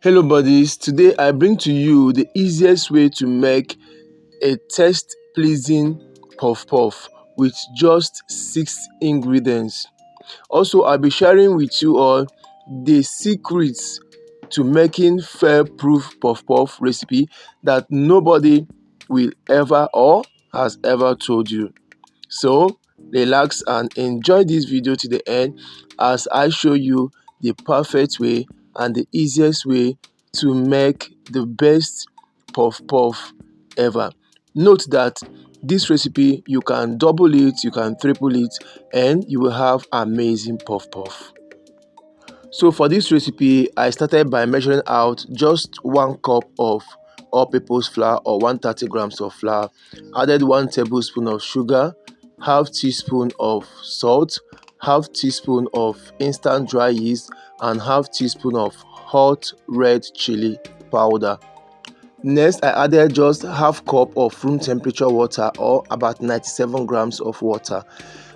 Hello buddies, today I bring to you the easiest way to make a taste pleasing puff puff with just 6 ingredients. Also, I'll be sharing with you all the secrets to making fair proof puff puff recipe that nobody will ever or has ever told you. So relax and enjoy this video to the end as I show you the perfect way and the easiest way to make the best puff puff ever. Note that this recipe you can double it, you can triple it, and you will have amazing puff puff. So for this recipe, I started by measuring out just 1 cup of all-purpose flour or 130 grams of flour, added 1 tablespoon of sugar, half teaspoon of salt, half teaspoon of instant dry yeast, and half teaspoon of hot red chili powder. Next, I added just half cup of room temperature water or about 97 grams of water.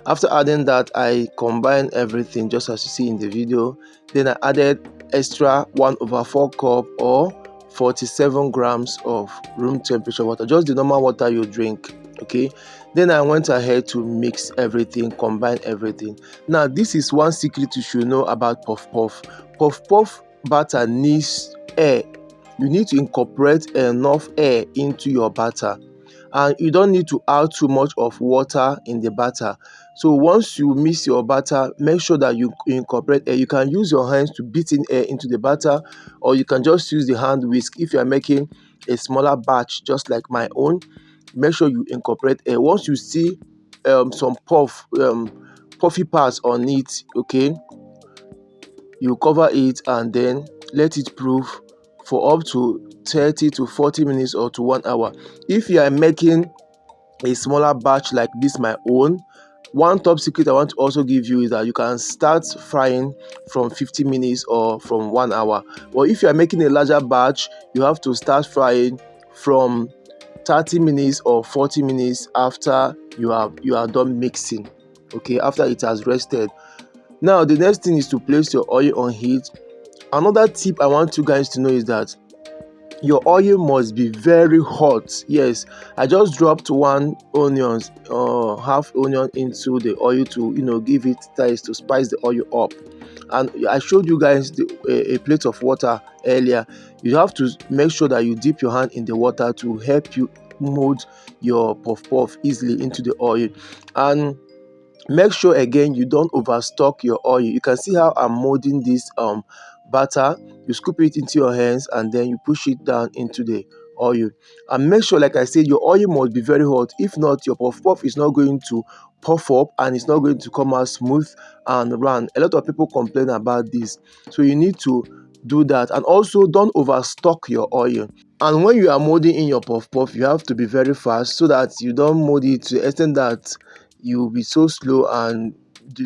After adding that, I combined everything just as you see in the video. Then I added extra 1/4 cup or 47 grams of room temperature water, just the normal water you drink. Okay, then I went ahead to mix everything, combine everything. Now this is one secret you should know about puff puff. Puff puff batter needs air. You need to incorporate enough air into your batter, and you don't need to add too much of water in the batter. So once you mix your batter, make sure that you incorporate air. You can use your hands to beat in air into the batter, or you can just use the hand whisk if you are making a smaller batch just like my own. Make sure you incorporate air. Once you see some puffy parts on it, okay, you cover it and then let it proof for up to 30 to 40 minutes or to 1 hour. If you are making a smaller batch like this my own, one top secret I want to also give you is that you can start frying from 50 minutes or from 1 hour. But if you are making a larger batch, you have to start frying from 30 minutes or 40 minutes after you are done mixing, okay, after it has rested. Now the next thing is to place your oil on heat. Another tip I want you guys to know is that your oil must be very hot. Yes, I just dropped one onions or half onion into the oil to give it taste, to spice the oil up. And I showed you guys a plate of water earlier. You have to make sure that you dip your hand in the water to help you mold your puff puff easily into the oil. And make sure again you don't overstock your oil. You can see how I'm molding this batter. You scoop it into your hands and then you push it down into the oil, and make sure, like I said, your oil must be very hot. If not, your puff puff is not going to puff up and it's not going to come out smooth and round. A lot of people complain about this, so you need to do that. And also, don't overstock your oil. And when you are molding in your puff puff, you have to be very fast so that you don't mold it to the extent that you will be so slow and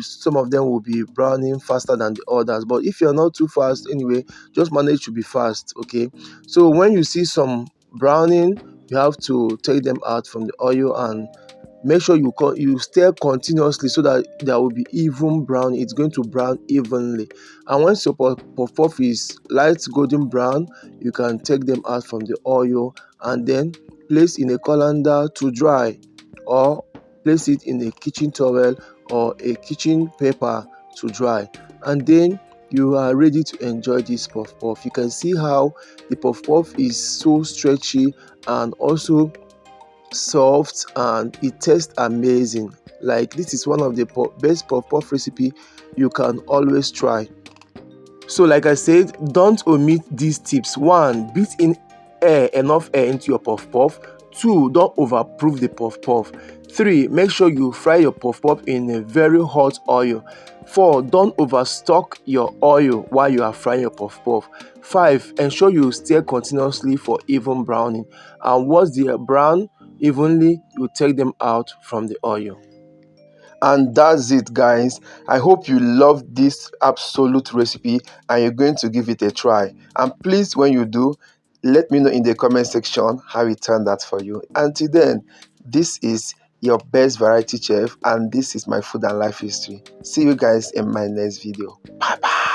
some of them will be browning faster than the others. But if you're not too fast anyway, just manage to be fast, okay? So when you see some browning, you have to take them out from the oil and make sure you stir continuously so that there will be even brown. It's going to brown evenly. And once your puff puff is light golden brown, you can take them out from the oil and then place in a colander to dry, or place it in a kitchen towel or a kitchen paper to dry, and then you are ready to enjoy this puff puff. You can see how the puff puff is so stretchy and also soft, and it tastes amazing. Like, this is one of the best puff puff recipe you can always try. So like I said, don't omit these tips. 1, beat in enough air into your puff puff. 2, don't overproof the puff puff. 3, make sure you fry your puff puff in a very hot oil. 4, don't overstock your oil while you are frying your puff puff. 5, ensure you stir continuously for even browning. And once they are brown evenly, you take them out from the oil. And that's it, guys. I hope you love this absolute recipe and you're going to give it a try. And please, when you do, let me know in the comment section how it turned out for you. Until then, this is your best variety chef, and this is my food and life history. See you guys in my next video. Bye bye.